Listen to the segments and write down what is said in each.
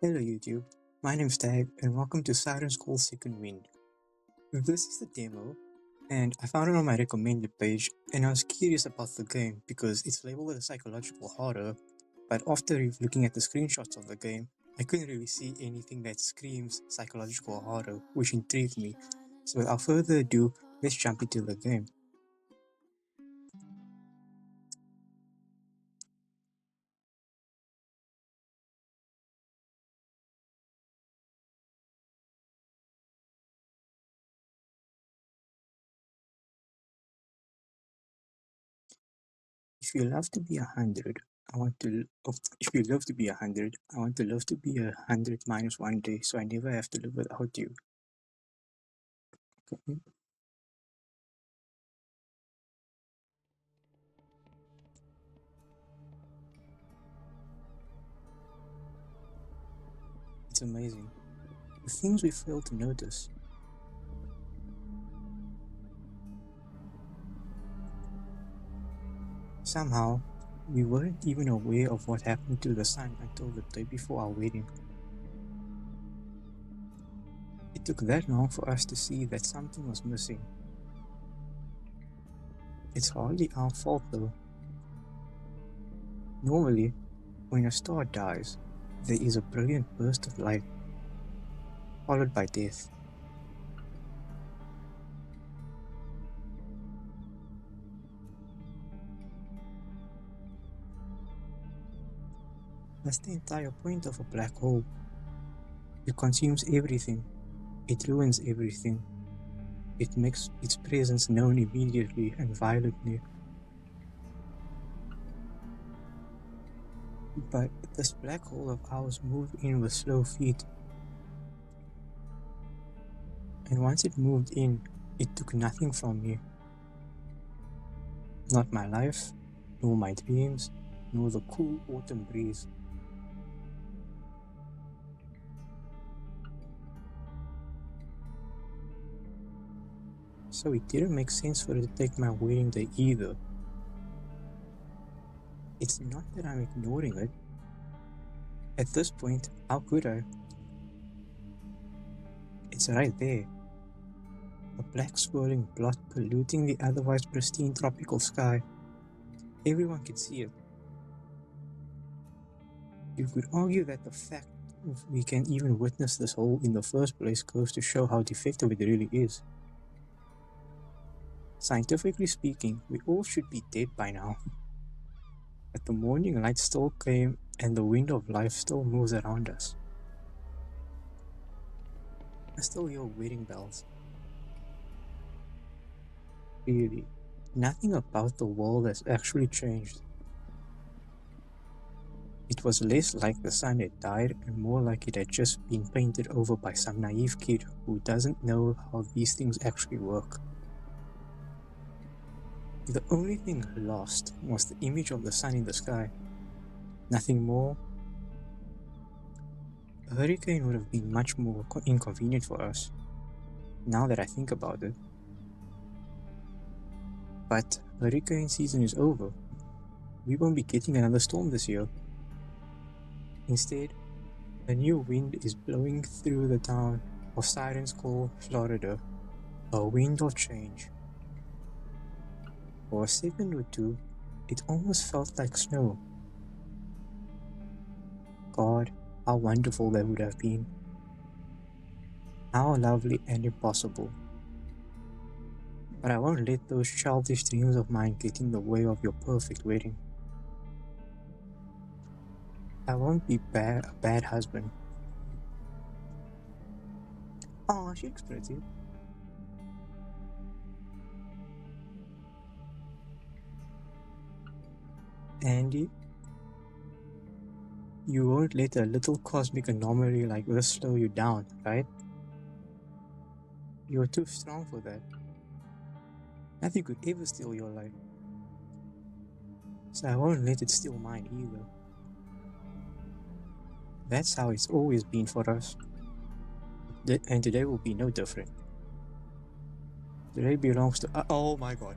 Hello YouTube, my name's Tag and welcome to Siren's Call Second Wind. This is the demo and I found it on my recommended page and I was curious about the game because it's labeled as a psychological horror, but after looking at the screenshots of the game, I couldn't really see anything that screams psychological horror, which intrigued me. So without further ado, let's jump into the game. If you love to be 100, I want to. If you love to be 100, I want to love to be 100 minus 1 day, so I never have to live without you. Okay? It's amazing. The things we fail to notice. Somehow, we weren't even aware of what happened to the sun until the day before our wedding. It took that long for us to see that something was missing. It's hardly our fault though. Normally, when a star dies, there is a brilliant burst of light, followed by death. That's the entire point of a black hole. It consumes everything. It ruins everything. It makes its presence known immediately and violently. But this black hole of ours moved in with slow feet, and once it moved in, it took nothing from me. Not my life, nor my dreams, nor the cool autumn breeze. So it didn't make sense for it to take my wedding day either. It's not that I'm ignoring it. At this point, how could I? It's right there. A black swirling blot polluting the otherwise pristine tropical sky. Everyone can see it. You could argue that the fact we can even witness this hole in the first place goes to show how defective it really is. Scientifically speaking, we all should be dead by now. But the morning light still came and the wind of life still moves around us. I still hear wedding bells. Really, nothing about the world has actually changed. It was less like the sun had died and more like it had just been painted over by some naive kid who doesn't know how these things actually work. The only thing lost was the image of the sun in the sky. Nothing more. A hurricane would have been much more inconvenient for us, now that I think about it. But hurricane season is over. We won't be getting another storm this year. Instead, a new wind is blowing through the town of Siren's Call, Florida. A wind of change. For a second or two, it almost felt like snow. God, how wonderful that would have been. How lovely and impossible. But I won't let those childish dreams of mine get in the way of your perfect wedding. I won't be a bad husband. Oh, she looks pretty. Andy, you won't let a little cosmic anomaly like this slow you down, right? You're too strong for that. Nothing could ever steal your life. So I won't let it steal mine either. That's how it's always been for us. And today will be no different. Today belongs to oh my god.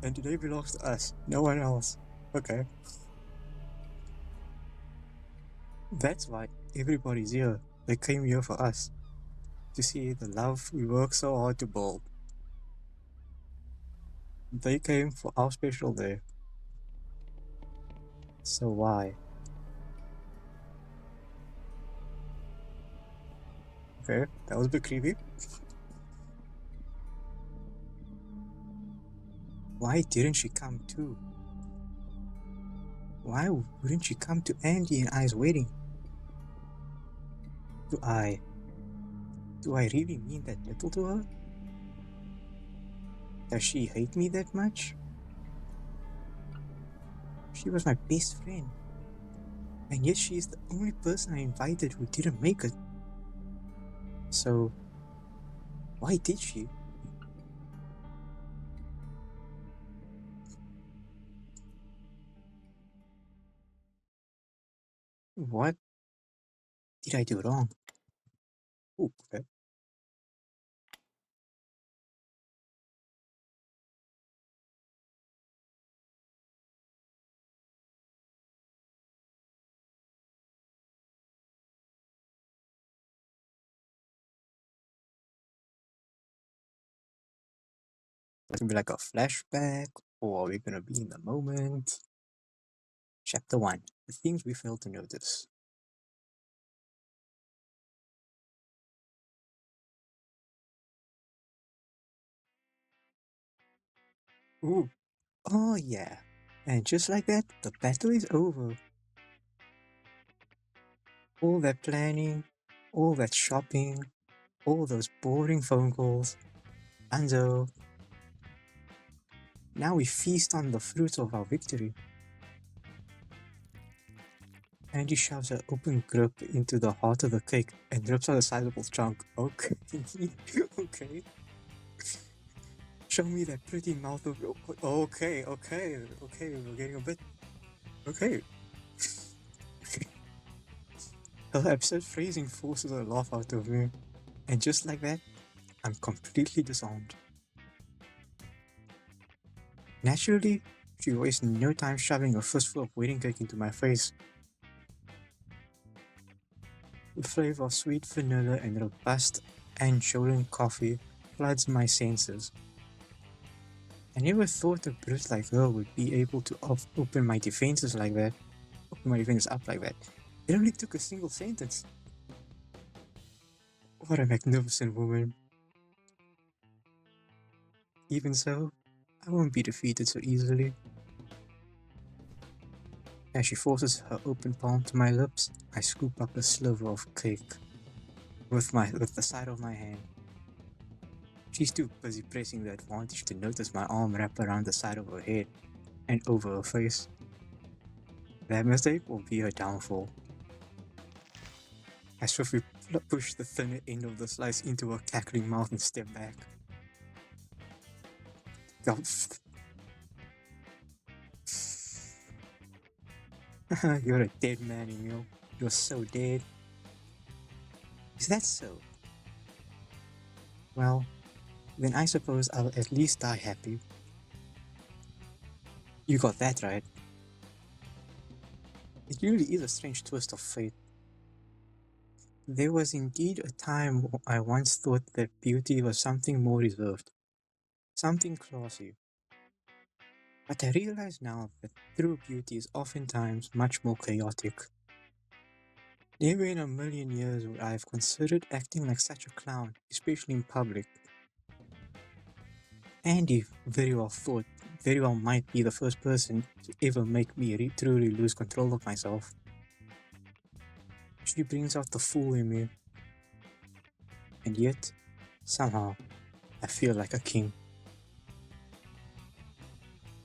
And today belongs to us, no one else. Okay. That's why everybody's here. They came here for us. To see the love we work so hard to build. They came for our special day. So why? Okay, that was a bit creepy. Why didn't she come too? Why wouldn't she come to Andy and I's wedding? Do I do I really mean that little to her? Does she hate me that much? She was my best friend. And yet she is the only person I invited who didn't make it. So why did she? What did I do wrong? Ooh, okay. It's gonna be like a flashback, or are we gonna be in the moment? Chapter 1. The things we failed to notice. Ooh. Oh yeah. And just like that, the battle is over. All that planning, all that shopping, all those boring phone calls. Anzo, now we feast on the fruits of our victory. Andy shoves her open grip into the heart of the cake and rips out a sizable chunk. Okay. Okay. Show me that pretty mouth of your. Okay, we're getting a bit. Okay. Her absurd phrasing forces a laugh out of me. And just like that, I'm completely disarmed. Naturally, she wastes no time shoving a fistful of wedding cake into my face. The flavor of sweet vanilla and robust Angolan coffee floods my senses. I never thought a brute like her would be able to open my defenses like that. Open my defenses up like that. It only took a single sentence. What a magnificent woman. Even so, I won't be defeated so easily. As she forces her open palm to my lips, I scoop up a sliver of cake with the side of my hand. She's too busy pressing the advantage to notice my arm wrap around the side of her head and over her face. That mistake will be her downfall. I swiftly push the thinner end of the slice into her cackling mouth and step back. Gulp. You're a dead man, Emil. You're so dead. Is that so? Well, then I suppose I'll at least die happy. You got that right. It really is a strange twist of fate. There was indeed a time I once thought that beauty was something more reserved, something classy. But I realize now that true beauty is oftentimes much more chaotic. Never in a million years would I have considered acting like such a clown, especially in public. Andy very well might be the first person to ever make me truly lose control of myself. She brings out the fool in me, and yet, somehow, I feel like a king.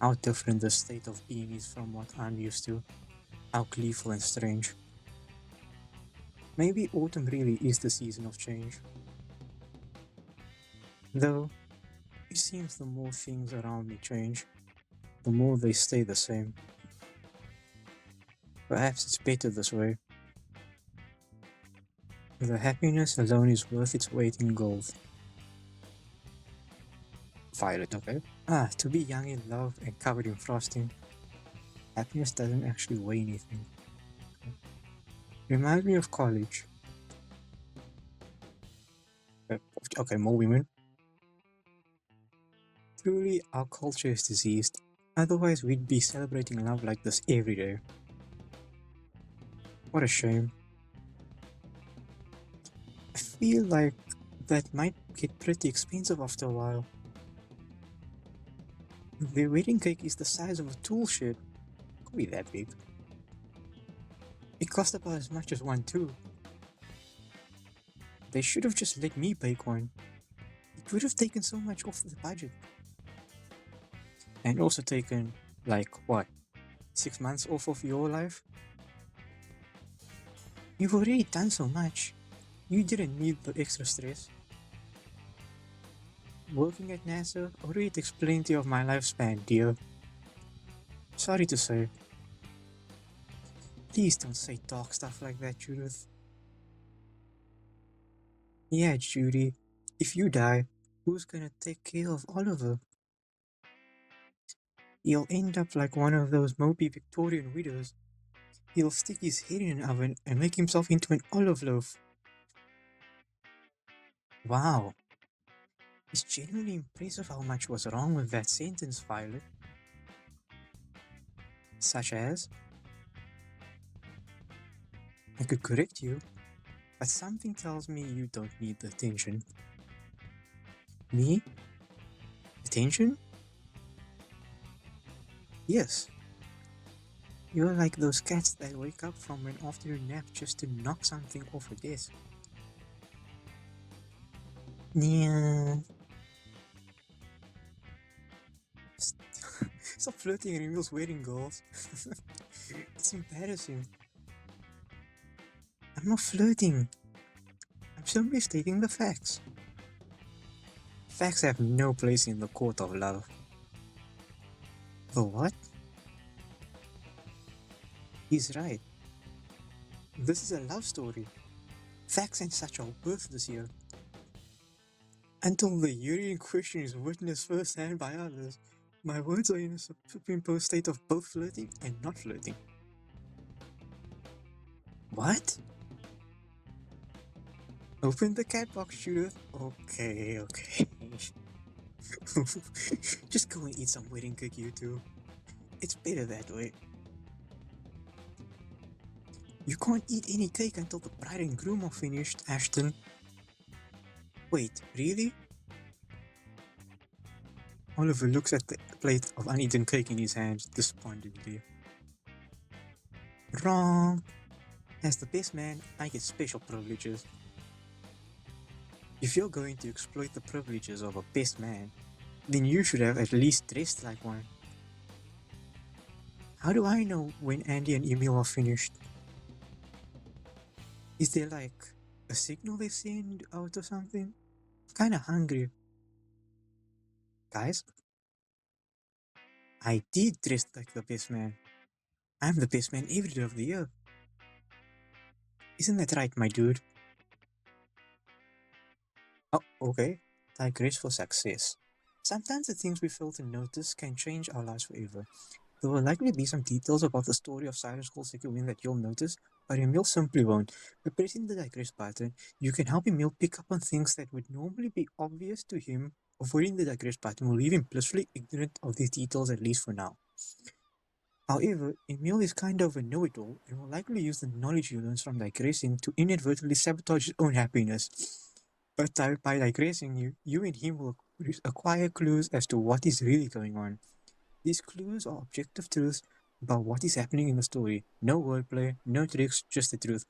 How different the state of being is from what I'm used to. How gleeful and strange. Maybe autumn really is the season of change. Though, it seems the more things around me change, the more they stay the same. Perhaps it's better this way. The happiness alone is worth its weight in gold. Violet, okay? Ah, to be young in love and covered in frosting, happiness doesn't actually weigh anything. Reminds me of college. Uh, Okay, more women. Truly, our culture is diseased. Otherwise, we'd be celebrating love like this every day. What a shame. I feel like that might get pretty expensive after a while. The wedding cake is the size of a tool shed. Could be that big. It cost about as much as one too. They should have just let me bake one. It would have taken so much off the budget. And also taken, like, what, 6 months off of your life? You've already done so much. You didn't need the extra stress. Working at NASA already takes plenty of my lifespan, dear. Sorry to say. Please don't say dark stuff like that, Judith. Yeah, Judy. If you die, who's gonna take care of Oliver? He'll end up like one of those mopey Victorian widows. He'll stick his head in an oven and make himself into an olive loaf. Wow, it's genuinely impressive how much was wrong with that sentence, Violet. Such as, I could correct you, but something tells me you don't need the attention. Me? Attention? Yes. You're like those cats that wake up from an afternoon nap just to knock something off a desk. Yeah. Stop flirting and Emil's wedding goals. It's embarrassing. I'm not flirting. I'm simply stating the facts. Facts have no place in the court of love. The what? He's right. This is a love story. Facts and such are worth this year. Until the year in question is witnessed firsthand by others, my words are in a superimposed state of both flirting and not flirting. What? Open the cat box, Judith. Okay, okay. Just go and eat some wedding cake, you two. It's better that way. You can't eat any cake until the bride and groom are finished, Ashton. Wait, really? Oliver looks at the plate of uneaten cake in his hand despondently. Wrong. As the best man, I get special privileges. If you're going to exploit the privileges of a best man, then you should have at least dressed like one. How do I know when Andy and Emil are finished? Is there like a signal they send out or something? I'm kinda hungry. Guys, I did dress like the best man. I'm the best man every day of the year. Isn't that right, my dude? Oh, okay. Digress for success. Sometimes the things we fail to notice can change our lives forever. There will likely be some details about the story of Siren's Call Second Wind that you'll notice, but Emil simply won't. By pressing the digress button, you can help Emil pick up on things that would normally be obvious to him. Avoiding the digress button will leave him blissfully ignorant of these details, at least for now. However, Emil is kind of a know-it-all and will likely use the knowledge he learns from digressing to inadvertently sabotage his own happiness. But by digressing, you and him will acquire clues as to what is really going on. These clues are objective truths about what is happening in the story. No wordplay, no tricks, just the truth.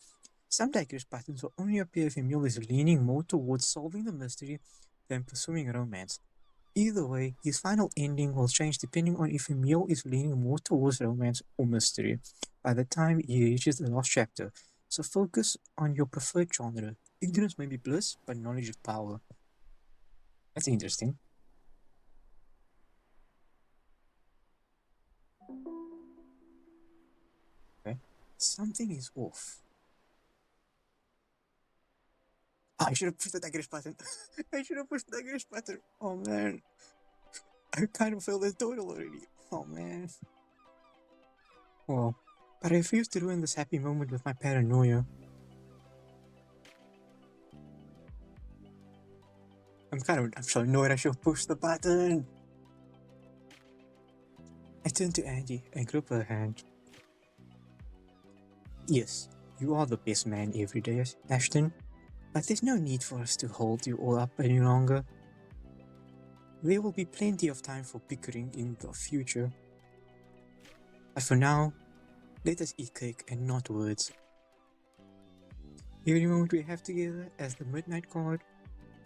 Some digress patterns will only appear if Emil is leaning more towards solving the mystery than pursuing romance. Either way, his final ending will change depending on if Emil is leaning more towards romance or mystery by the time he reaches the last chapter. So focus on your preferred genre. Ignorance may be bliss, but knowledge is power. That's interesting. Okay. Something is off. I should have pushed the digress button. I should have pushed the digress button. Oh man. I kind of failed the total already. Oh man. Well, but I refuse to ruin this happy moment with my paranoia. I'm so annoyed I should have pushed the button. I turned to Andy and gripped her hand. Yes, you are the best man every day, Ashton, but there's no need for us to hold you all up any longer. There will be plenty of time for bickering in the future. But for now, let us eat cake and not words. Every moment we have together as the Midnight Guard,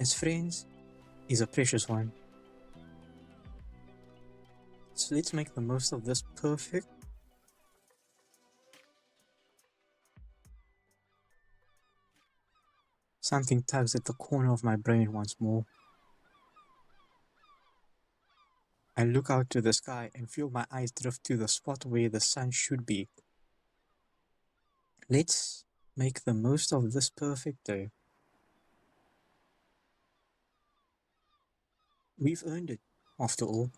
as friends, is a precious one. So let's make the most of this perfect. Something tugs at the corner of my brain once more. I look out to the sky and feel my eyes drift to the spot where the sun should be. Let's make the most of this perfect day. We've earned it, after all.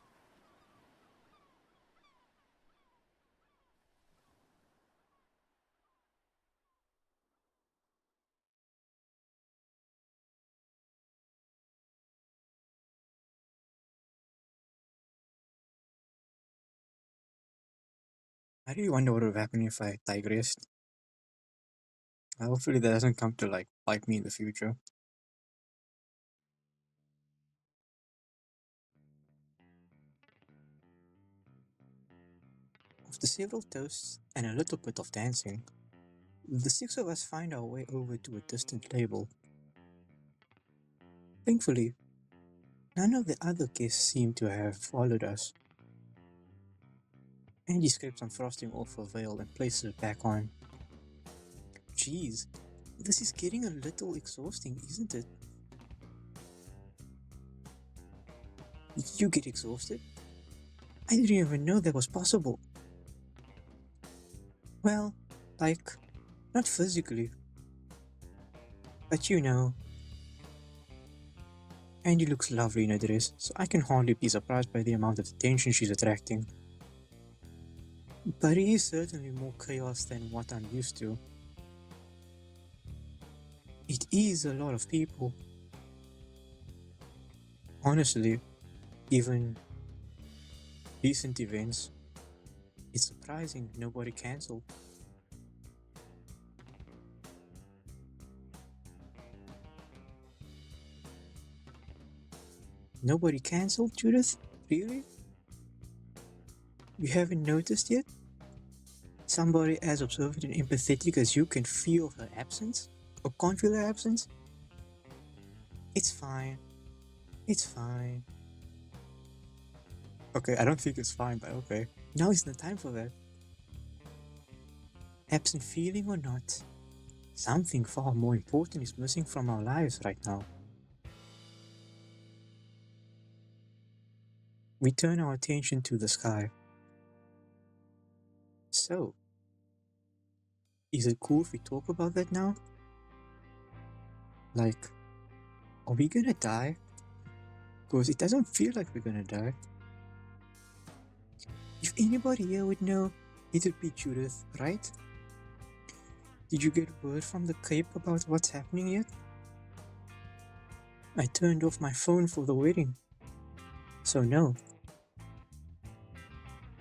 I really wonder what would have happened if I digressed. Hopefully that doesn't come to bite me in the future. After several toasts and a little bit of dancing, the six of us find our way over to a distant table. Thankfully, none of the other guests seem to have followed us. Andy scrapes some frosting off her veil and places it back on. Geez, this is getting a little exhausting, isn't it? Did you get exhausted? I didn't even know that was possible. Well, like, not physically. But you know, Andy looks lovely in a dress, so I can hardly be surprised by the amount of attention she's attracting. But it is certainly more chaos than what I'm used to. It is a lot of people. Honestly, even recent events, it's surprising nobody cancelled. Nobody cancelled, Judith? Really? You haven't noticed yet? Somebody as observant and empathetic as you can feel her absence? Or can't feel her absence? It's fine. It's fine. Okay, I don't think it's fine, but okay. Now is the time for that. Absent feeling or not, something far more important is missing from our lives right now. We turn our attention to the sky. So, is it cool if we talk about that now? Like, are we gonna die? Because it doesn't feel like we're gonna die. If anybody here would know, it would be Judith, right? Did you get word from the Cape about what's happening yet? I turned off my phone for the wedding. So no.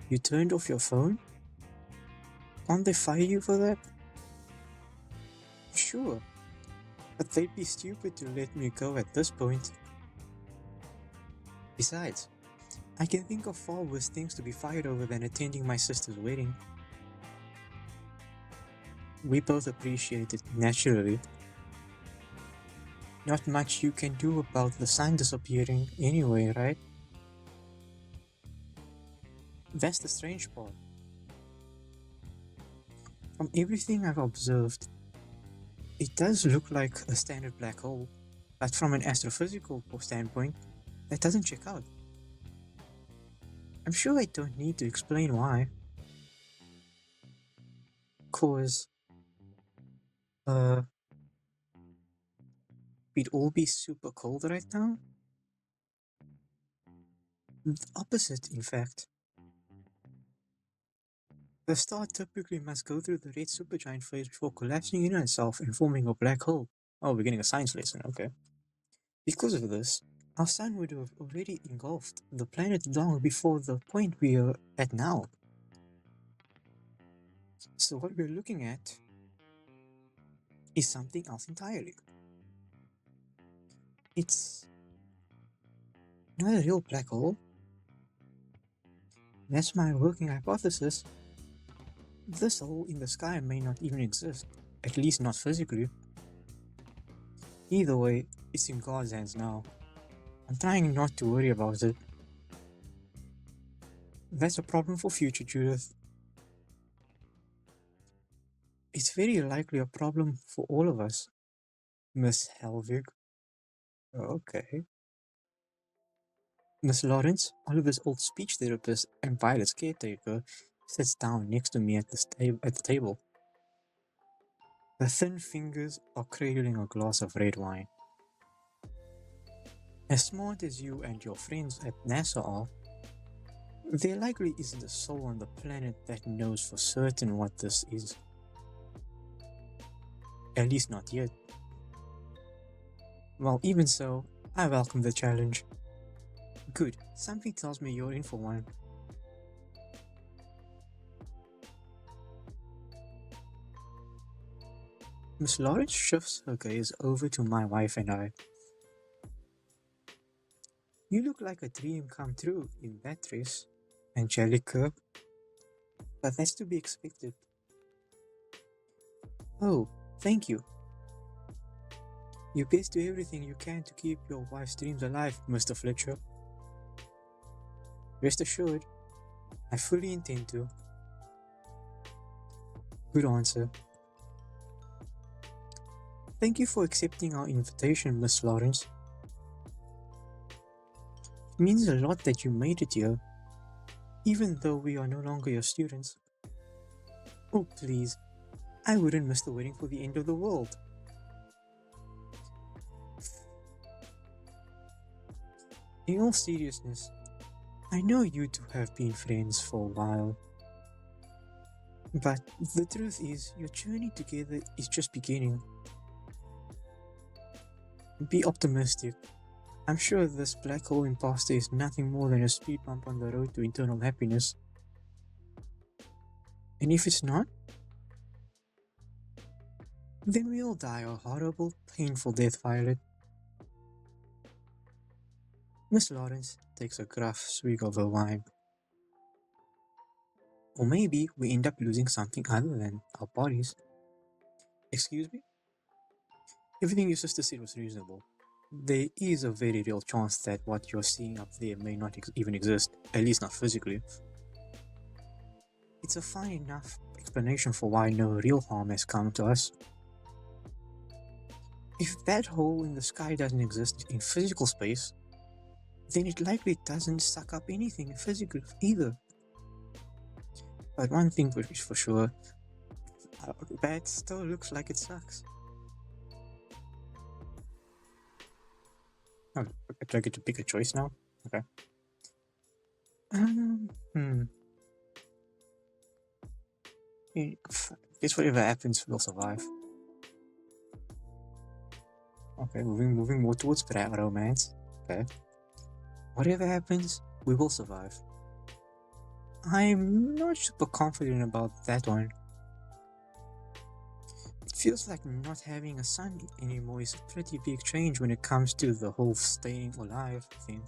You turned off your phone? Can't they fire you for that? Sure, but they'd be stupid to let me go at this point. Besides, I can think of far worse things to be fired over than attending my sister's wedding. We both appreciate it, naturally. Not much you can do about the sun disappearing anyway, right? That's the strange part. From everything I've observed, it does look like a standard black hole, but from an astrophysical standpoint, that doesn't check out. I'm sure I don't need to explain why. Cause, uh, we'd all be super cold right now? The opposite, in fact. The star typically must go through the red supergiant phase before collapsing in on itself and forming a black hole. Oh, we're getting a science lesson, okay. Because of this, our sun would have already engulfed the planet long before the point we are at now. So what we're looking at is something else entirely. It's not a real black hole. That's my working hypothesis. This hole in the sky may not even exist, at least not physically. Either way, it's in God's hands now. I'm trying not to worry about it. That's a problem for future Judith. It's very likely a problem for all of us, Miss Helvig. Okay. Miss Lawrence, Oliver's old speech therapist and Violet's caretaker, sits down next to me at the table. Her thin fingers are cradling a glass of red wine. As smart as you and your friends at NASA are, there likely isn't a soul on the planet that knows for certain what this is. At least not yet. Well, even so, I welcome the challenge. Good, something tells me you're in for one. Miss Lawrence shifts her gaze over to my wife and I. You look like a dream come true in that dress, Angelica. But that's to be expected. Oh, thank you. You best do everything you can to keep your wife's dreams alive, Mr. Fletcher. Rest assured, I fully intend to. Good answer. Thank you for accepting our invitation, Miss Lawrence. It means a lot that you made it here, even though we are no longer your students. Oh, please. I wouldn't miss the wedding for the end of the world. In all seriousness, I know you two have been friends for a while. But the truth is, your journey together is just beginning. Be optimistic. I'm sure this black hole imposter is nothing more than a speed bump on the road to eternal happiness. And if it's not, then we'll die a horrible, painful death, Violet. Miss Lawrence takes a gruff swig of her wine. Or maybe we end up losing something other than our bodies. Excuse me? Everything your sister said was reasonable. There is a very real chance that what you're seeing up there may not even exist, at least not physically. It's a fine enough explanation for why no real harm has come to us. If that hole in the sky doesn't exist in physical space, then it likely doesn't suck up anything physical either. But one thing is for sure, that still looks like it sucks. Oh, do I get to pick a choice now? Okay. Guess whatever happens, we'll survive. Okay, moving more towards romance. Okay. Whatever happens, we will survive. I'm not super confident about that one. It feels like not having a son anymore is a pretty big change when it comes to the whole staying alive thing.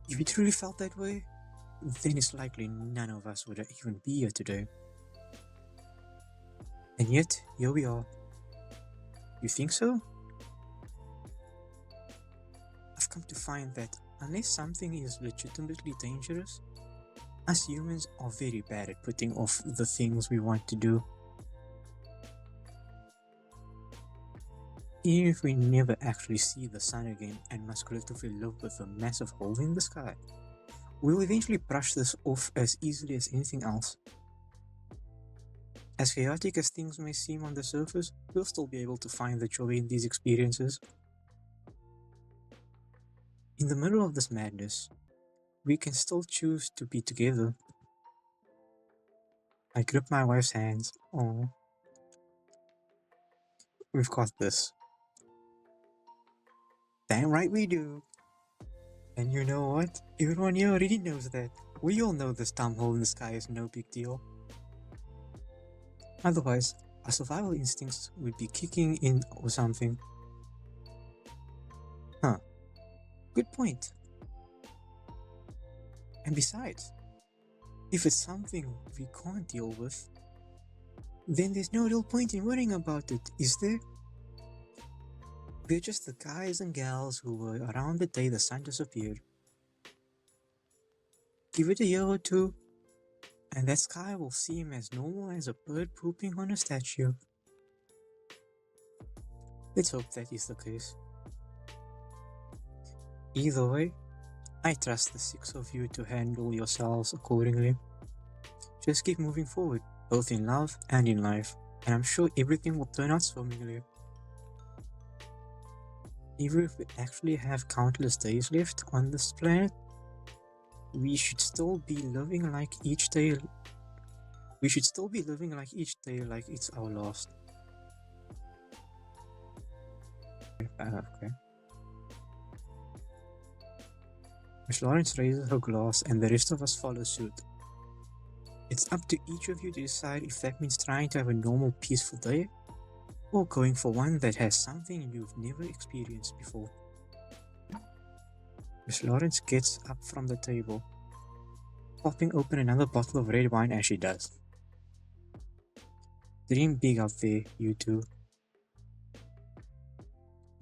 If it truly felt that way, then it's likely none of us would even be here today. And yet, here we are. You think so? I've come to find that unless something is legitimately dangerous, us humans are very bad at putting off the things we want to do. Even if we never actually see the sun again and must collectively live with a massive hole in the sky, we'll eventually brush this off as easily as anything else. As chaotic as things may seem on the surface, we'll still be able to find the joy in these experiences. In the middle of this madness, we can still choose to be together. I grip my wife's hands. Oh, we've got this. Damn right we do. And you know what? Everyone here already knows that. We all know this dumb hole in the sky is no big deal. Otherwise, our survival instincts would be kicking in or something. Huh. Good point. And besides, if it's something we can't deal with, then there's no real point in worrying about it, is there? We're just the guys and gals who were around the day the sun disappeared. Give it a year or two, and that sky will seem as normal as a bird pooping on a statue. Let's hope that is the case. Either way, I trust the six of you to handle yourselves accordingly. Just keep moving forward, both in love and in life, and I'm sure everything will turn out swimmingly. Even if we actually have countless days left on this planet, we should still be living like each day. We should still be living like each day like it's our last. Okay. Miss Lawrence raises her glass and the rest of us follow suit. It's up to each of you to decide if that means trying to have a normal, peaceful day, or going for one that has something you've never experienced before. Miss Lawrence gets up from the table, popping open another bottle of red wine as she does. Dream big out there, you two.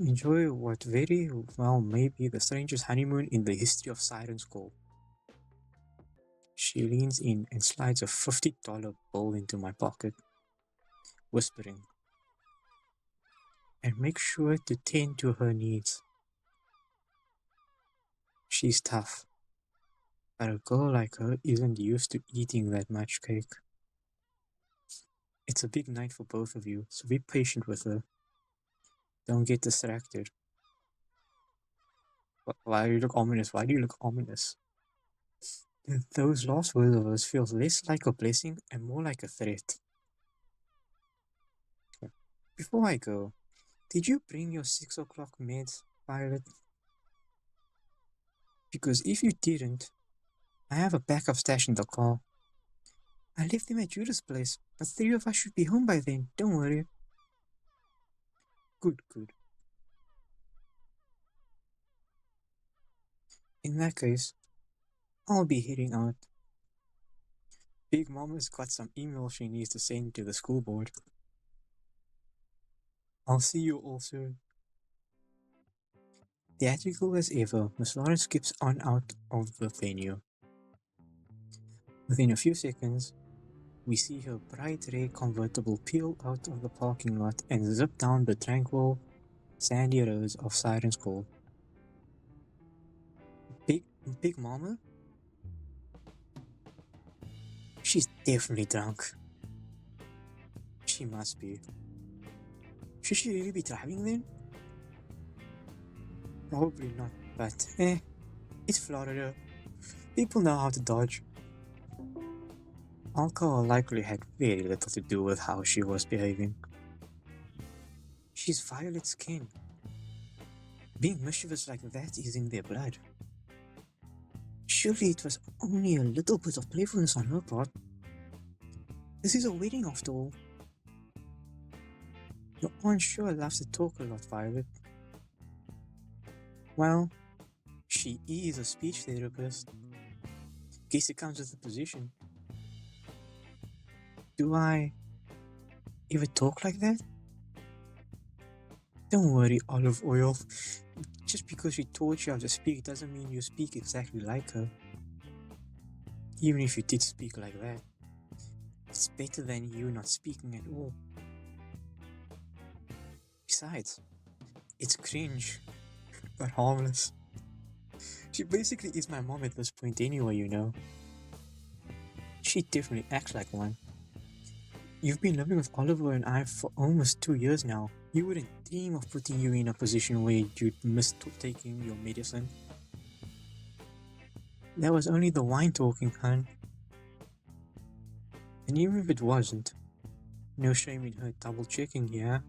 Enjoy what very well may be the strangest honeymoon in the history of Siren's Call. She leans in and slides a $50 bill into my pocket, whispering, and make sure to tend to her needs. She's tough, but a girl like her isn't used to eating that much cake. It's a big night for both of you, so be patient with her. Don't get distracted. Why do you look ominous? Why do you look ominous? Those last words of hers feels less like a blessing and more like a threat. Before I go, did you bring your 6 o'clock meds, Violet? Because if you didn't, I have a backup stash in the car. I left them at Judith's place, but 3 of us should be home by then, don't worry. Good. In that case, I'll be heading out. Big Mama's got some emails she needs to send to the school board. I'll see you all soon. Theatrical as ever, Miss Lawrence skips on out of the venue. Within a few seconds, we see her bright red convertible peel out of the parking lot and zip down the tranquil, sandy roads of Siren's Call. Big Mama? She's definitely drunk. She must be. Should she really be driving then? Probably not, but it's Florida. People know how to dodge. Alcohol likely had very little to do with how she was behaving. She's Violet's kin. Being mischievous like that is in their blood. Surely it was only a little bit of playfulness on her part. This is a wedding after all. Your aunt sure loves to talk a lot, Violet. Well, she is a speech therapist. Guess it comes with the position. Do I ever talk like that? Don't worry, Olive Oil. Just because she taught you how to speak doesn't mean you speak exactly like her. Even if you did speak like that, it's better than you not speaking at all. Besides, it's cringe, but harmless. She basically is my mom at this point anyway, you know. She definitely acts like one. You've been living with Oliver and I for almost 2 years now. You wouldn't dream of putting you in a position where you'd miss taking your medicine. That was only the wine talking, hun. And even if it wasn't, no shame in her double checking, yeah?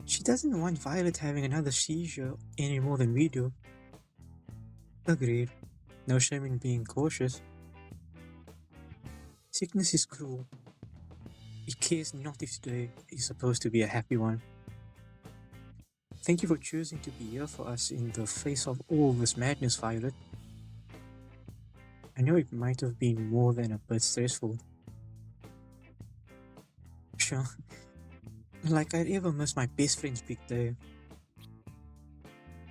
She doesn't want Violet having another seizure any more than we do. Agreed. No shame in being cautious. Sickness is cruel. It cares not if today is supposed to be a happy one. Thank you for choosing to be here for us in the face of all this madness, Violet. I know it might have been more than a bit stressful. Sure, like I'd ever miss my best friend's big day.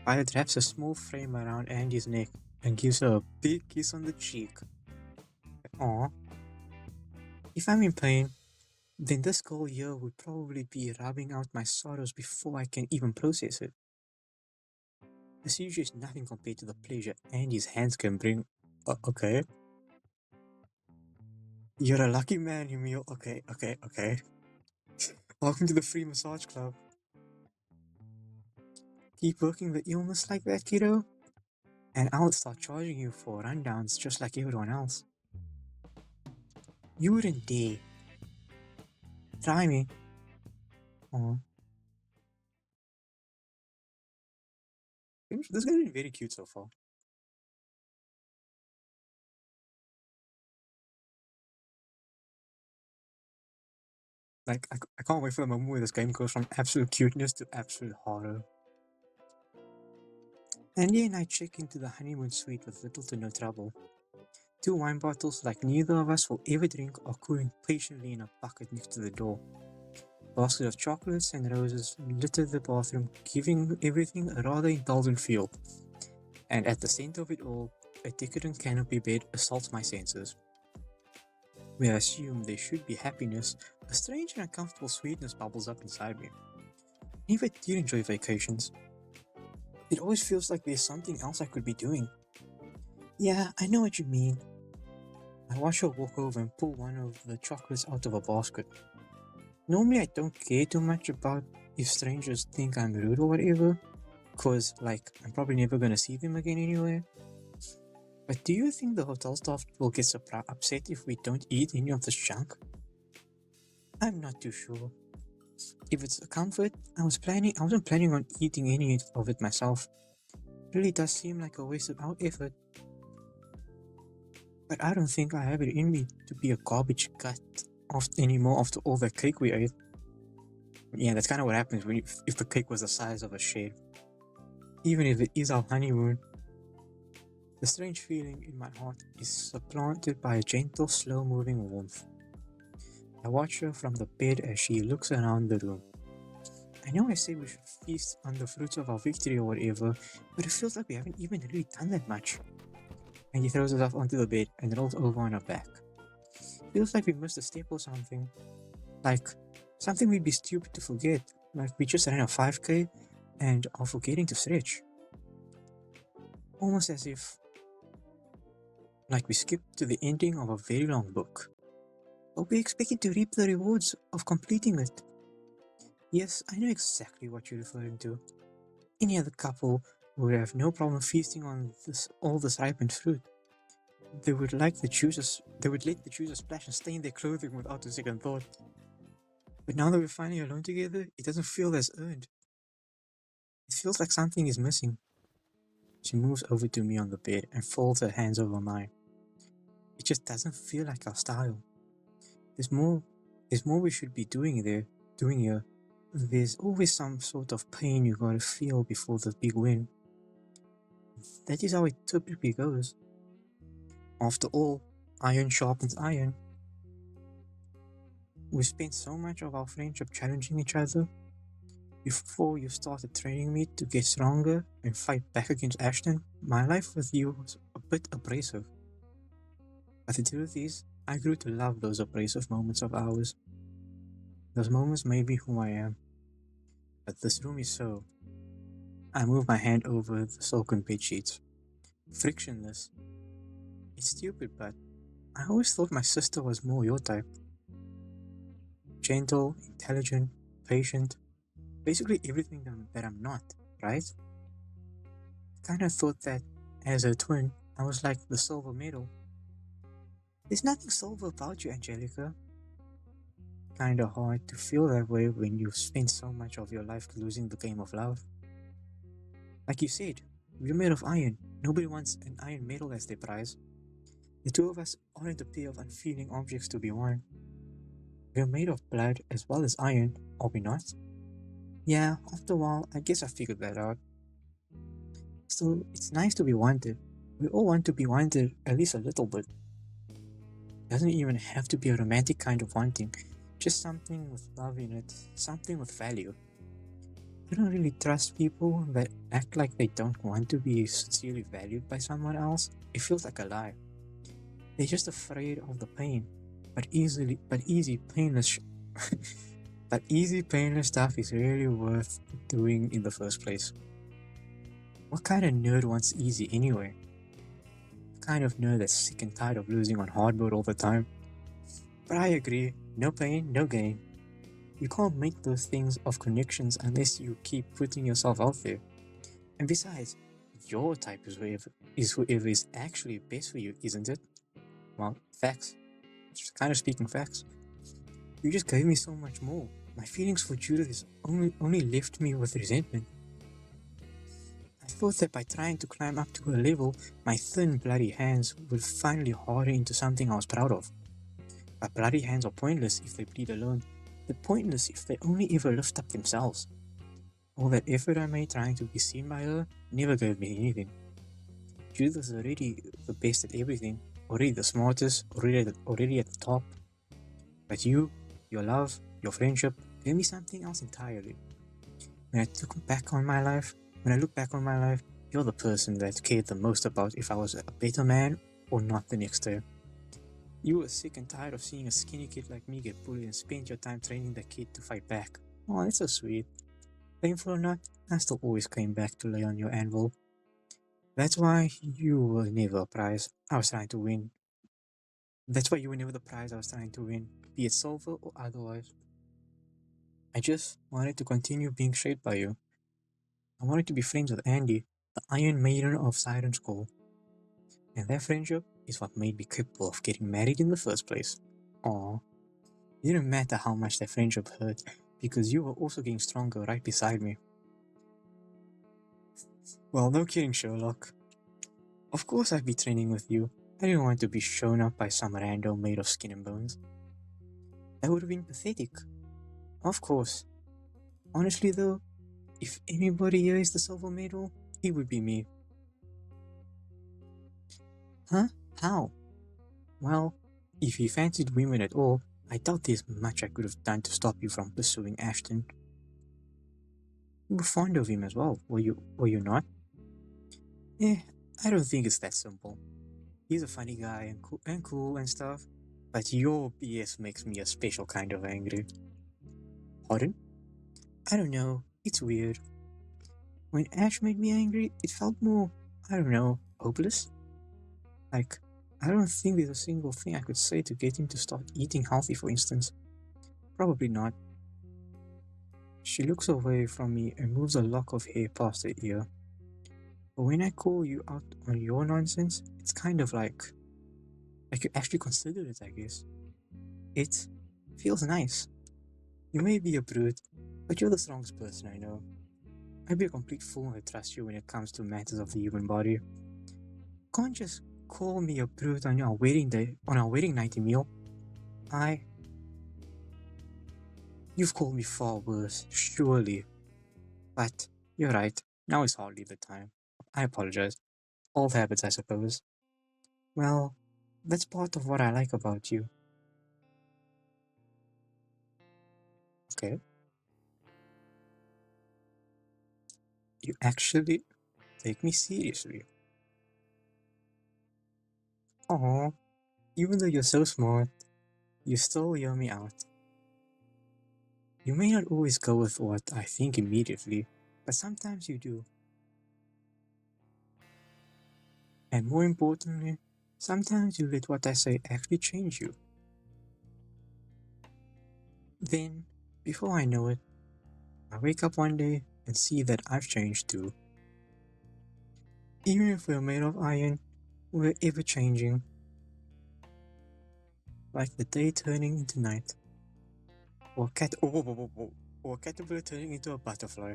Violet wraps a small frame around Andy's neck and gives her a big kiss on the cheek. Aw. If I'm in pain, then this girl here would probably be rubbing out my sorrows before I can even process it. The seizure is nothing compared to the pleasure Andy's hands can bring. Okay. You're a lucky man, Emil. Okay. Welcome to the free massage club. Keep working the illness like that, kiddo, and I'll start charging you for rundowns just like everyone else. You wouldn't dare. Try me. Aw. This is gonna be very cute so far. Like, I can't wait for the moment where this game goes from absolute cuteness to absolute horror. Andy and I check into the honeymoon suite with little to no trouble. Two wine bottles like neither of us will ever drink are cooling patiently in a bucket next to the door. Basket of chocolates and roses litter the bathroom, giving everything a rather indulgent feel. And at the center of it all, a decadent canopy bed assaults my senses. Where I assume there should be happiness, a strange and uncomfortable sweetness bubbles up inside me. If I did enjoy vacations, it always feels like there's something else I could be doing. Yeah, I know what you mean. I watch her walk over and pull one of the chocolates out of a basket. Normally I don't care too much about if strangers think I'm rude or whatever, cause like I'm probably never gonna see them again anyway. But do you think the hotel staff will get upset if we don't eat any of this junk? I'm not too sure. If it's a comfort, I wasn't planning on eating any of it myself. It really does seem like a waste of our effort. But I don't think I have it in me to be a garbage gut anymore after all that cake we ate. Yeah, that's kind of what happens if the cake was the size of a shed. Even if it is our honeymoon, the strange feeling in my heart is supplanted by a gentle, slow-moving warmth. I watch her from the bed as she looks around the room. I know I say we should feast on the fruits of our victory or whatever, but it feels like we haven't even really done that much. And he throws herself onto the bed and rolls over on her back. Feels like we missed a step or something. Like, something we'd be stupid to forget. Like, we just ran a 5k and are forgetting to stretch. Almost as if, like, we skipped to the ending of a very long book. But we expected to reap the rewards of completing it. Yes, I know exactly what you're referring to. Any other couple would have no problem feasting on all this ripened fruit. They would let the juices splash and stain their clothing without a second thought. But now that we're finally alone together, it doesn't feel as earned. It feels like something is missing. She moves over to me on the bed and folds her hands over mine. It just doesn't feel like our style. There's more we should be doing here. There's always some sort of pain you gotta feel before the big win. That is how it typically goes. After all, iron sharpens iron. We spent so much of our friendship challenging each other. Before you started training me to get stronger and fight back against Ashton, my life with you was a bit abrasive. But the truth is, I grew to love those abrasive moments of ours. Those moments made me who I am. But this room is so. I move my hand over the silken bed sheets. Frictionless. It's stupid, but I always thought my sister was more your type. Gentle, intelligent, patient. Basically everything that I'm not, right? Kinda thought that as a twin, I was like the silver medal. There's nothing sober about you, Angelica. Kinda hard to feel that way when you've spent so much of your life losing the game of love. Like you said, we're made of iron. Nobody wants an iron medal as their prize. The two of us aren't a pair of unfeeling objects to be won. We're made of blood as well as iron, are we not? Yeah, after a while, I guess I figured that out. Still, it's nice to be wanted. We all want to be wanted at least a little bit. Doesn't even have to be a romantic kind of wanting, just something with love in it, something with value. I don't really trust people that act like they don't want to be sincerely valued by someone else. It feels like a lie. They're just afraid of the pain, but easy, painless, but easy, painless stuff is really worth doing in the first place. What kind of nerd wants easy anyway? The kind of nerd that's sick and tired of losing on hard mode all the time. But I agree, no pain, no gain. You can't make those things of connections unless you keep putting yourself out there. And besides, your type is whoever is actually best for you, isn't it? Well, facts. Just kind of speaking facts. You just gave me so much more. My feelings for Judith only left me with resentment. I thought that by trying to climb up to her level, my thin, bloody hands would finally harden into something I was proud of. But bloody hands are pointless if they bleed alone. They're pointless if they only ever lift up themselves. All that effort I made trying to be seen by her never gave me anything. Judith was already the best at everything, already the smartest, already at the top. But you, your love, your friendship, gave me something else entirely. When I look back on my life, you're the person that cared the most about if I was a better man or not the next day. You were sick and tired of seeing a skinny kid like me get bullied and spent your time training that kid to fight back. Oh, that's so sweet. Painful or not, I still always came back to lay on your anvil. That's why you were never a prize I was trying to win. That's why you were never the prize I was trying to win, be it silver or otherwise. I just wanted to continue being shaped by you. I wanted to be friends with Andy, the Iron Maiden of Siren School. And that friendship is what made me capable of getting married in the first place. Aww. It didn't matter how much that friendship hurt, because you were also getting stronger right beside me. Well, no kidding, Sherlock. Of course I'd be training with you. I didn't want to be shown up by some rando made of skin and bones. That would have been pathetic. Of course. Honestly though, if anybody here is the silver medal, it would be me. Huh? How? Well, if you fancied women at all, I doubt there's much I could have done to stop you from pursuing Ashton. You were fond of him as well, were you not? Eh, I don't think it's that simple. He's a funny guy and cool and stuff, but your BS makes me a special kind of angry. Pardon? I don't know, it's weird. When Ash made me angry, it felt more, I don't know, hopeless. Like, I don't think there's a single thing I could say to get him to start eating healthy, for instance. Probably not. She looks away from me and moves a lock of hair past her ear. But when I call you out on your nonsense, it's kind of like you actually considered it, I guess. It feels nice. You may be a brute, but you're the strongest person I know. I'd be a complete fool to trust you when it comes to matters of the human body. Can't just call me a brute on our wedding night, Emil. You've called me far worse, surely. But you're right, now is hardly the time. I apologize. Old habits, I suppose. Well, that's part of what I like about you. Okay. You actually take me seriously. Oh, even though you're so smart, you still hear me out. You may not always go with what I think immediately, but sometimes you do. And more importantly, sometimes you let what I say actually change you. Then, before I know it, I wake up one day and see that I've changed too. Even if we're made of iron, we're ever changing. like the day turning into night, or or a caterpillar turning into a butterfly.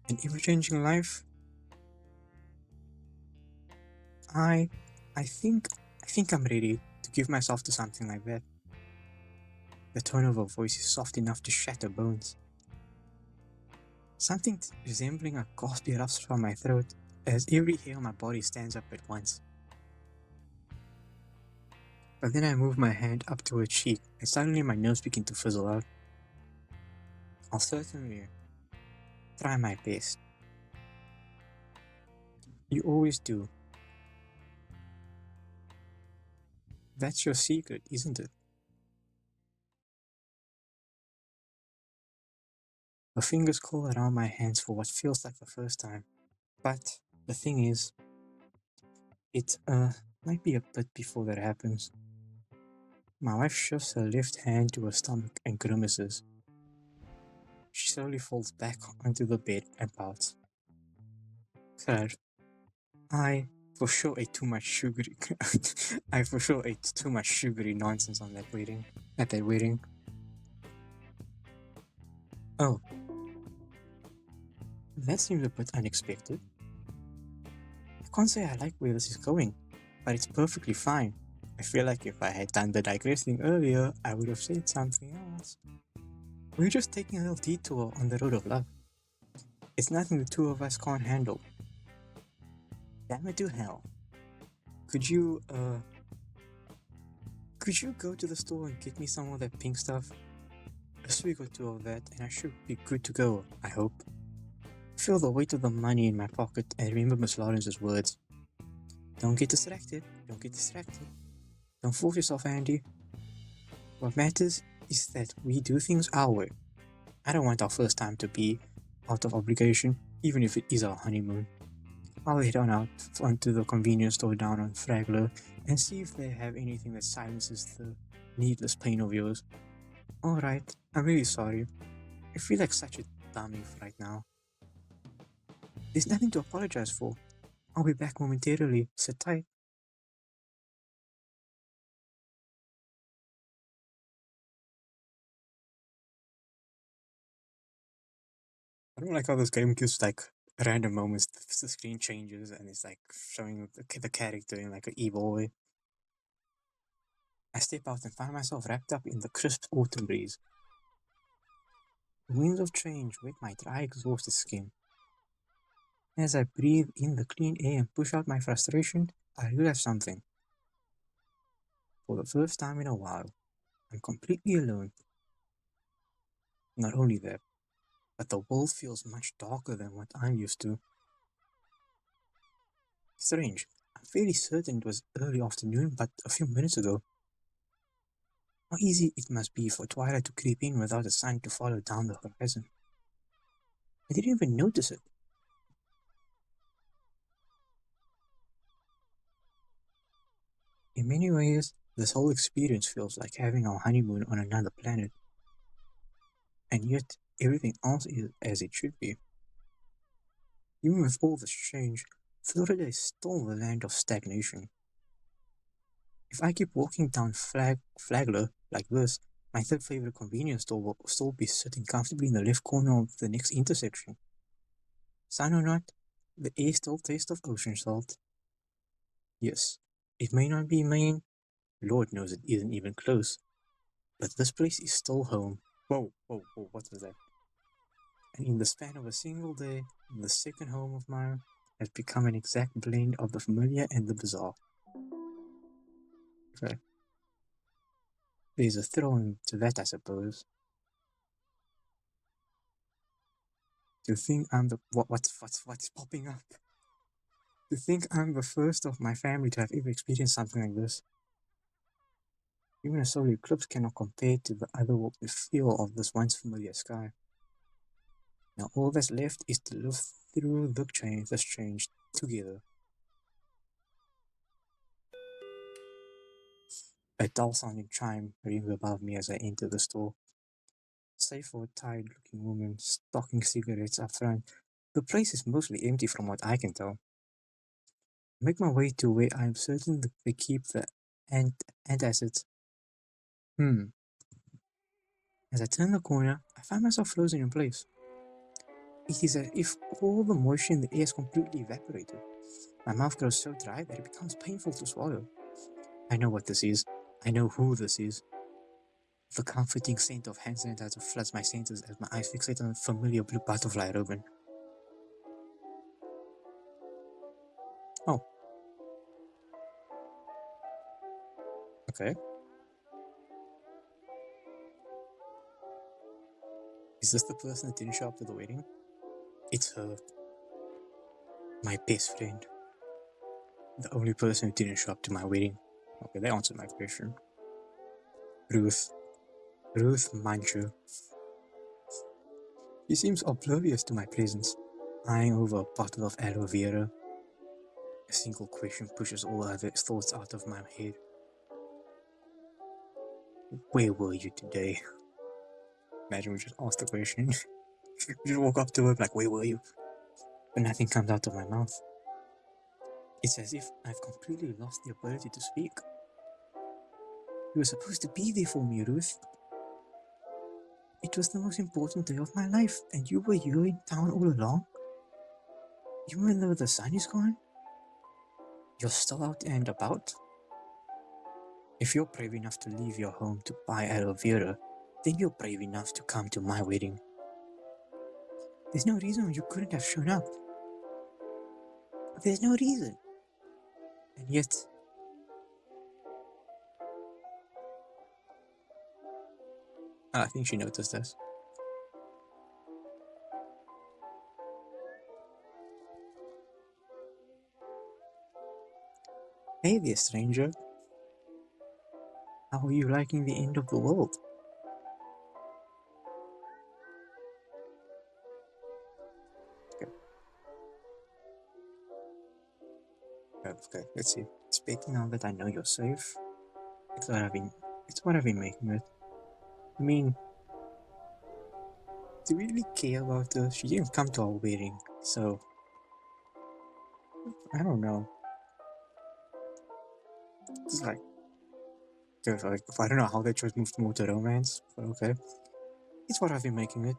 An ever-changing life. I, I think, I think I'm ready to give myself to something like that. The tone of her voice is soft enough to shatter bones. Something resembling a gasp erupts from my throat as every hair on my body stands up at once. But then I move my hand up to her cheek and suddenly my nerves begin to fizzle out. I'll certainly try my best. You always do. That's your secret, isn't it? Her fingers curl around my hands for what feels like the first time. But the thing is, it might be a bit before that happens. My wife shifts her left hand to her stomach and grimaces. She slowly falls back onto the bed and pouts. Third, I for sure ate too much sugary. I for sure ate too much sugary nonsense on that wedding. At that wedding. Oh, that seems a bit unexpected. I can't say I like where this is going, but it's perfectly fine. I feel like if I had done the digressing earlier, I would have said something else. We're just taking a little detour on the road of love. It's nothing the two of us can't handle. Damn it to hell. Could you, could you go to the store and get me some of that pink stuff? A swig or two of that, and I should be good to go, I hope. Feel the weight of the money in my pocket and remember Miss Lawrence's words. Don't get distracted, don't get distracted. Don't force yourself, Andy. What matters is that we do things our way. I don't want our first time to be out of obligation, even if it is our honeymoon. I'll head on out onto the convenience store down on Fragler and see if they have anything that silences the needless pain of yours. Alright, I'm really sorry. I feel like such a dummy right now. There's nothing to apologize for. I'll be back momentarily. Sit tight. I don't like how this game gives like random moments. The screen changes and it's like showing the character in like an evil way. I step out and find myself wrapped up in the crisp autumn breeze. The winds of change wet my dry, exhausted skin. As I breathe in the clean air and push out my frustration, I realize something. For the first time in a while, I'm completely alone. Not only that, but the world feels much darker than what I'm used to. Strange. I'm fairly certain it was early afternoon, but a few minutes ago. How easy it must be for twilight to creep in without the sun to follow down the horizon. I didn't even notice it. In many ways, this whole experience feels like having our honeymoon on another planet, and yet everything else is as it should be. Even with all this change, Florida is still the land of stagnation. If I keep walking down Flagler like this, my third favorite convenience store will still be sitting comfortably in the left corner of the next intersection. Sun or not, the air still tastes of ocean salt. Yes, it may not be Maine, Lord knows it isn't even close, but this place is still home. Whoa, what was that? And in the span of a single day, the second home of mine has become an exact blend of the familiar and the bizarre. Okay. There's a thrill to that, I suppose. To think I'm the what's popping up? To think I'm the first of my family to have ever experienced something like this. Even a solar eclipse cannot compare to the otherworldly feel of this once familiar sky. Now all that's left is to live through this change together. A dull-sounding chime rings above me as I enter the store. Save for a tired-looking woman stocking cigarettes up front, the place is mostly empty from what I can tell. Make my way to where I am certain that they keep the antacids. Hmm. As I turn the corner, I find myself frozen in place. It is as if all the moisture in the air is completely evaporated. My mouth grows so dry that it becomes painful to swallow. I know what this is. I know who this is. The comforting scent of hand sanitizer floods my senses as my eyes fixate on a familiar blue butterfly ribbon. Oh, okay. Is this the person that didn't show up to the wedding? It's her, my best friend. The only person who didn't show up to my wedding. Okay, that answered my question. Ruth. Ruth Manchu. She seems oblivious to my presence, eyeing over a bottle of aloe vera. A single question pushes all other thoughts out of my head. Where were you today? Imagine we just asked the question. We just walk up to her like, where were you? But nothing comes out of my mouth. It's as if I've completely lost the ability to speak. You were supposed to be there for me, Ruth. It was the most important day of my life, and you were here in town all along? Even though the sun is gone? You're still out and about? If you're brave enough to leave your home to buy aloe vera, then you're brave enough to come to my wedding. There's no reason you couldn't have shown up. There's no reason. And yet, I think she noticed this. Hey there, stranger. How are you liking the end of the world? Okay, okay, let's see. Speaking now that I know you're safe, it's what I've been making it. I mean, do we really care about her? She didn't come to our wedding, so I don't know. It's like, I don't know how they chose moved more to romance, but okay. It's what I've been making it.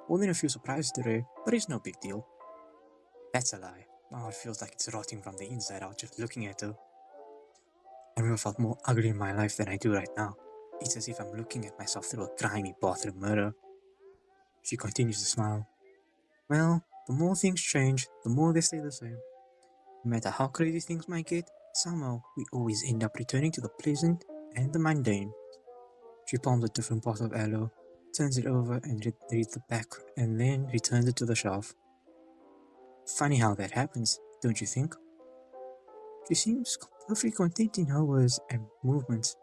Only a few surprises today, but it's no big deal. That's a lie. My heart feels like it's rotting from the inside out just looking at her. I've never felt more ugly in my life than I do right now. It's as if I'm looking at myself through a grimy bathroom mirror. She continues to smile. Well, the more things change, the more they stay the same. No matter how crazy things might get, somehow we always end up returning to the pleasant and the mundane. She palms a different bottle of aloe, turns it over and reads the back, and then returns it to the shelf. Funny how that happens, don't you think? She seems perfectly content in her words and movements,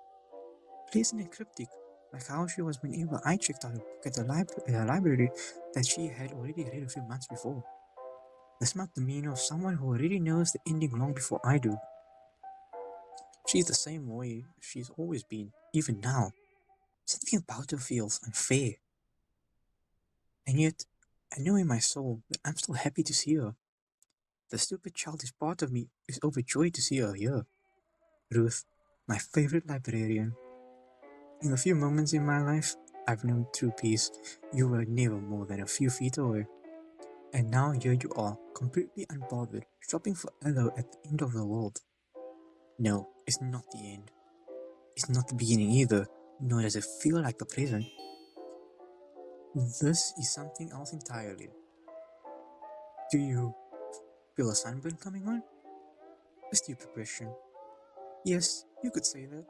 pleasant and cryptic, like how she was whenever I checked out a book at the library that she had already read a few months before. The smug demeanor of someone who already knows the ending long before I do. She's the same way she's always been, even now. Something about her feels unfair. And yet, I know in my soul that I'm still happy to see her. The stupid childish part of me is overjoyed to see her here. Ruth, my favorite librarian. In the few moments in my life I've known true peace, you were never more than a few feet away. And now here you are, completely unbothered, shopping for aloe at the end of the world. No, it's not the end. It's not the beginning either, nor does it feel like the present. This is something else entirely. Do you feel a sunburn coming on? A stupid question. Yes, you could say that.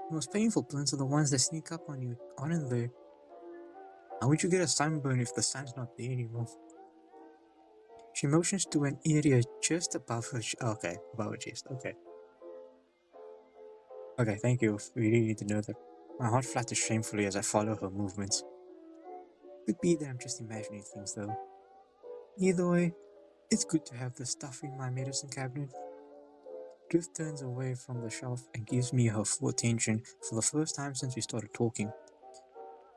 The most painful burns are the ones that sneak up on you, aren't they? How would you get a sunburn if the sun's not there anymore? She motions to an area just above her okay, above her chest. Okay. Okay, thank you. We really need to know that. My heart flutters shamefully as I follow her movements. Could be that I'm just imagining things though. Either way, it's good to have the stuff in my medicine cabinet. Drift turns away from the shelf and gives me her full attention for the first time since we started talking.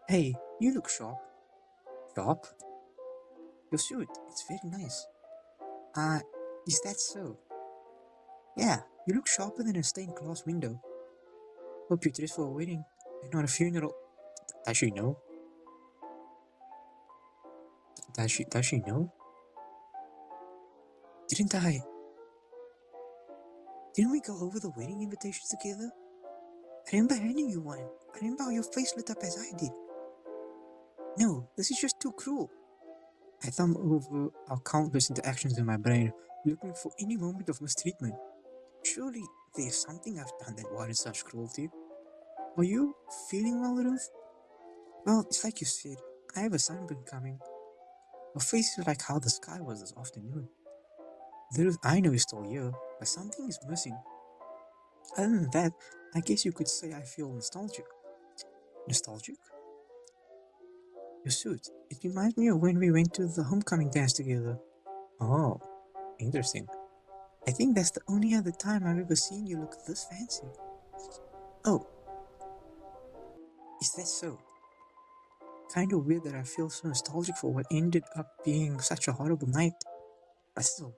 Hey, you look sharp. Sharp? Your suit, it's very nice. Is that so? Yeah, you look sharper than a stained glass window. Hope you're dressed for a wedding and not a funeral. Does she know? Does she know? Didn't I? Didn't we go over the wedding invitations together? I remember handing you one. I remember how your face lit up as I did. No, this is just too cruel. I thumb over our countless interactions in my brain, looking for any moment of mistreatment. Surely there's something I've done that warrants such cruelty. Are you feeling well, Ruth? Well, it's like you said, I have a sunburn coming. Your face is like how the sky was this afternoon. The Ruth I know is still here, but something is missing. Other than that, I guess you could say I feel nostalgic. Nostalgic? Your suit. It reminds me of when we went to the homecoming dance together. Oh, interesting. I think that's the only other time I've ever seen you look this fancy. Oh, is that so? Kinda weird that I feel so nostalgic for what ended up being such a horrible night. But still,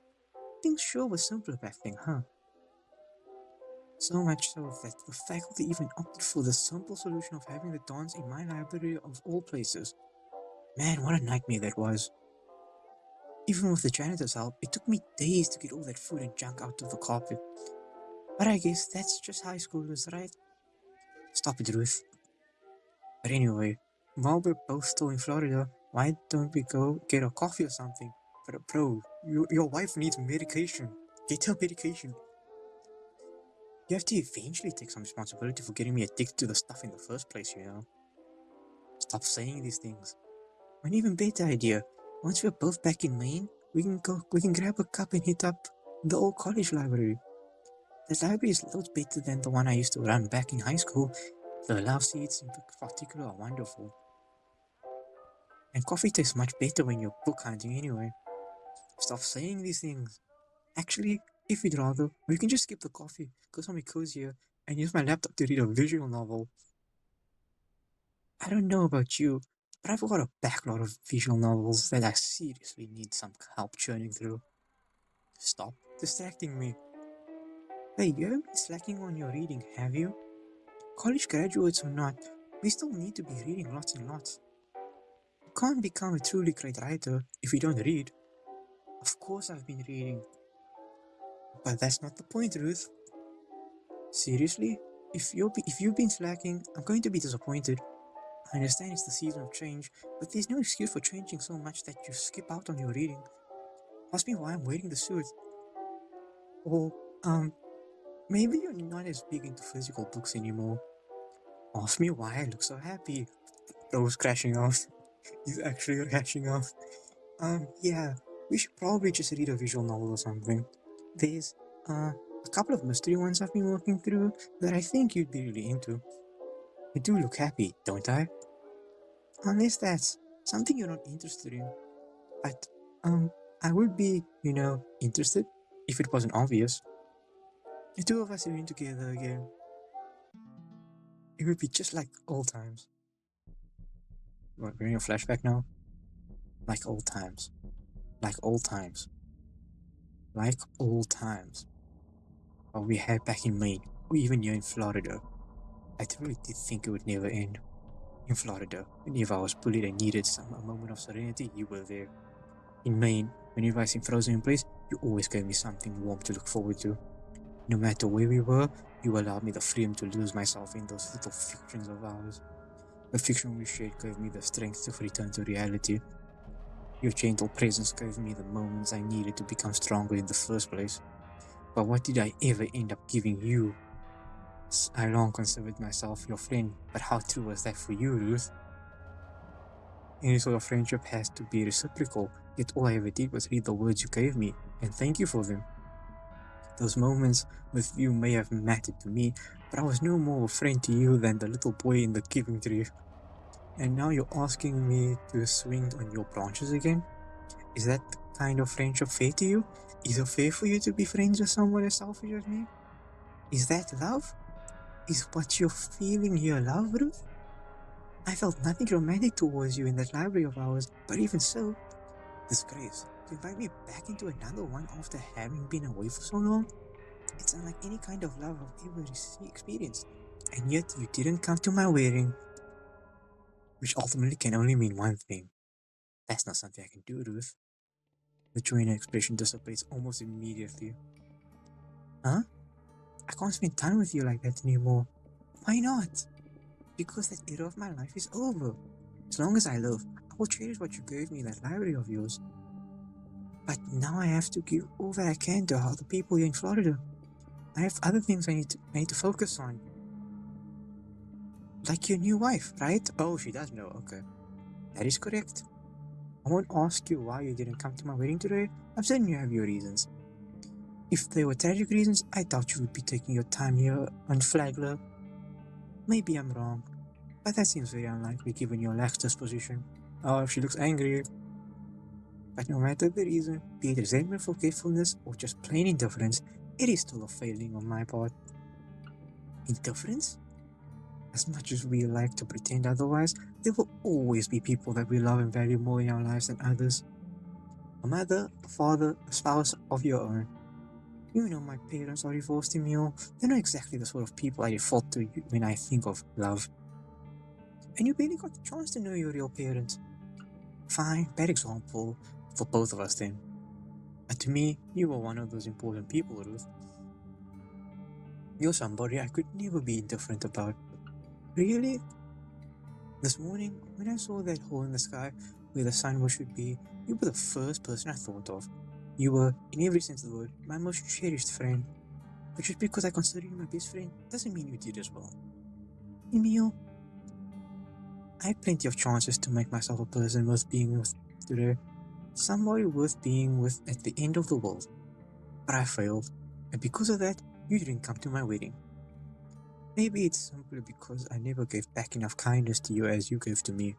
things sure were simpler back then, huh? So much so that the faculty even opted for the simple solution of having the dance in my library of all places. Man, what a nightmare that was. Even with the janitor's help, it took me days to get all that food and junk out of the carpet. But I guess that's just high schoolers, right? Stop it, Ruth. But anyway, while we're both still in Florida, why don't we go get a coffee or something? But bro, your wife needs medication. Get her medication. You have to eventually take some responsibility for getting me addicted to the stuff in the first place, you know? Stop saying these things. An even better idea. Once we're both back in Maine, we can grab a cup and hit up the old college library. The library is loads better than the one I used to run back in high school. The love seats in particular are wonderful. And coffee tastes much better when you're book hunting anyway. Stop saying these things. Actually, if you'd rather, we can just skip the coffee, go somewhere cozier, and use my laptop to read a visual novel. I don't know about you, but I've got a backlog of visual novels that I seriously need some help churning through. Stop distracting me. Hey, you haven't been slacking on your reading, have you? College graduates or not, we still need to be reading lots and lots. You can't become a truly great writer if you don't read. Of course I've been reading. But that's not the point, Ruth. Seriously? If you've been slacking, I'm going to be disappointed. I understand it's the season of change, but there's no excuse for changing so much that you skip out on your reading. Ask me why I'm wearing the suit. Or, maybe you're not as big into physical books anymore. Ask me why I look so happy. Bro's crashing out. He's actually crashing out. Yeah, we should probably just read a visual novel or something. There's, a couple of mystery ones I've been working through that I think you'd be really into. I do look happy, don't I? Unless that's something you're not interested in. But, I would be, interested if it wasn't obvious. The two of us reading together again. It would be just like old times. What, we're in a flashback now? Like old times. Like old times. Like old times. What we had back in Maine, or even here in Florida. I truly did think it would never end. In Florida, whenever I was bullied and needed a moment of serenity, you were there. In Maine, whenever I seemed frozen in place, you always gave me something warm to look forward to. No matter where we were, you allowed me the freedom to lose myself in those little fictions of ours. The fiction we shared gave me the strength to return to reality. Your gentle presence gave me the moments I needed to become stronger in the first place. But what did I ever end up giving you? I long considered myself your friend, but how true was that for you, Ruth? Any sort of friendship has to be reciprocal, yet all I ever did was read the words you gave me, and thank you for them. Those moments with you may have mattered to me, but I was no more a friend to you than the little boy in the giving tree. And now you're asking me to swing on your branches again? Is that kind of friendship fair to you? Is it fair for you to be friends with someone as selfish as me? Is that love? Is what you're feeling here love, Ruth? I felt nothing romantic towards you in that library of ours, but even so, disgrace, to invite me back into another one after having been away for so long? It's unlike any kind of love I've ever experienced. And yet you didn't come to my wedding, which ultimately can only mean one thing. That's not something I can do, Ruth. The joy in her expression dissipates almost immediately. Huh? I can't spend time with you like that anymore. Why not? Because that era of my life is over. As long as I live, I will cherish what you gave me, that library of yours. But now I have to give all that I can to other people here in Florida. I have other things I need to focus on. Like your new wife, right? Oh, she does know, okay. That is correct. I won't ask you why you didn't come to my wedding today. I'm certain you have your reasons. If they were tragic reasons, I doubt you would be taking your time here on Flagler. Maybe I'm wrong, but that seems very unlikely given your lax disposition. Oh, she looks angry. But no matter the reason, be it resentment, forgetfulness, or just plain indifference, it is still a failing on my part. Indifference? As much as we like to pretend otherwise, there will always be people that we love and value more in our lives than others. A mother, a father, a spouse of your own. You know my parents are divorced, Emil. They're not exactly the sort of people I default to when I think of love. And you barely got the chance to know your real parents. Fine, bad example for both of us then. But to me, you were one of those important people, Ruth. You're somebody I could never be indifferent about. Really? This morning, when I saw that hole in the sky where the sun should be, you were the first person I thought of. You were, in every sense of the word, my most cherished friend. But just because I consider you my best friend doesn't mean you did as well. Emil, I had plenty of chances to make myself a person worth being with today. Somebody worth being with at the end of the world. But I failed. And because of that, you didn't come to my wedding. Maybe it's simply because I never gave back enough kindness to you as you gave to me.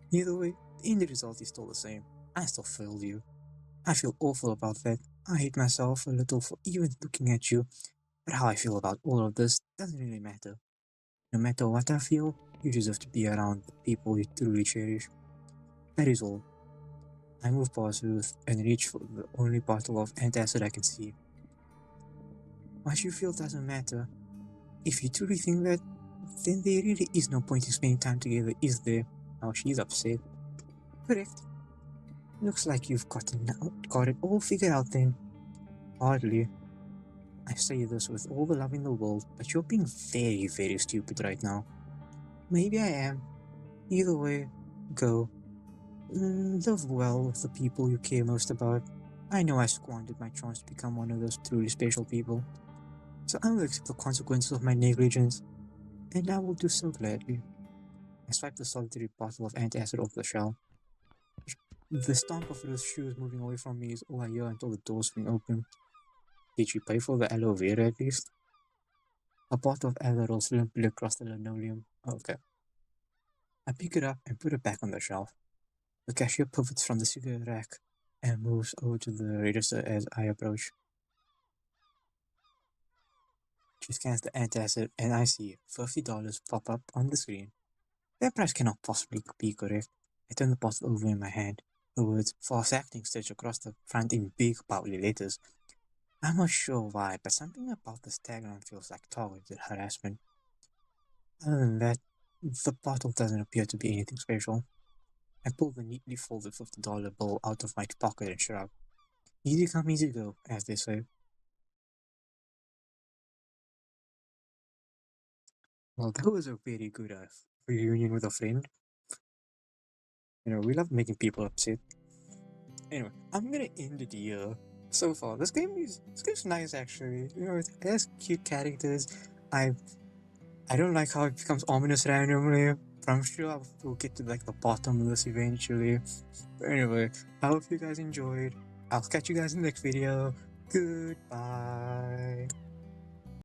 Either way, the end result is still the same. I still failed you. I feel awful about that. I hate myself a little for even looking at you. But how I feel about all of this doesn't really matter. No matter what I feel, you deserve to be around the people you truly cherish. That is all. I move past Ruth and reach for the only bottle of antacid I can see. What you feel doesn't matter. If you truly think that, then there really is no point in spending time together, is there? Oh, she's upset. Correct. Looks like you've got it all figured out then. Hardly. I say this with all the love in the world, but you're being very, very stupid right now. Maybe I am. Either way, go. Live well with the people you care most about. I know I squandered my chance to become one of those truly special people. So I will accept the consequences of my negligence, and I will do so gladly. I swipe the solitary bottle of antacid off the shelf. The stomp of those shoes moving away from me is all I hear until the door swing open. Did you pay for the aloe vera at least? A bottle of aloe rolls limply across the linoleum. Okay. I pick it up and put it back on the shelf. The cashier pivots from the cigarette rack and moves over to the register as I approach. She scans the antacid and I see $50 pop up on the screen. That price cannot possibly be correct. I turn the bottle over in my hand. The words "fast acting" stitched across the front in big, boldly letters. I'm not sure why, but something about this tagline feels like targeted harassment. Other than that, the bottle doesn't appear to be anything special. I pull the neatly folded $50 bill out of my pocket and shrug. Easy come, easy go, as they say. Well, that was a very good reunion with a friend. We love making people upset. Anyway, I'm gonna end it here. So far, this game's nice actually. It has cute characters. I I don't like how it becomes ominous randomly, but I'm sure we'll get to like the bottom of this eventually. But anyway, I hope you guys enjoyed. I'll catch you guys in the next video. Goodbye.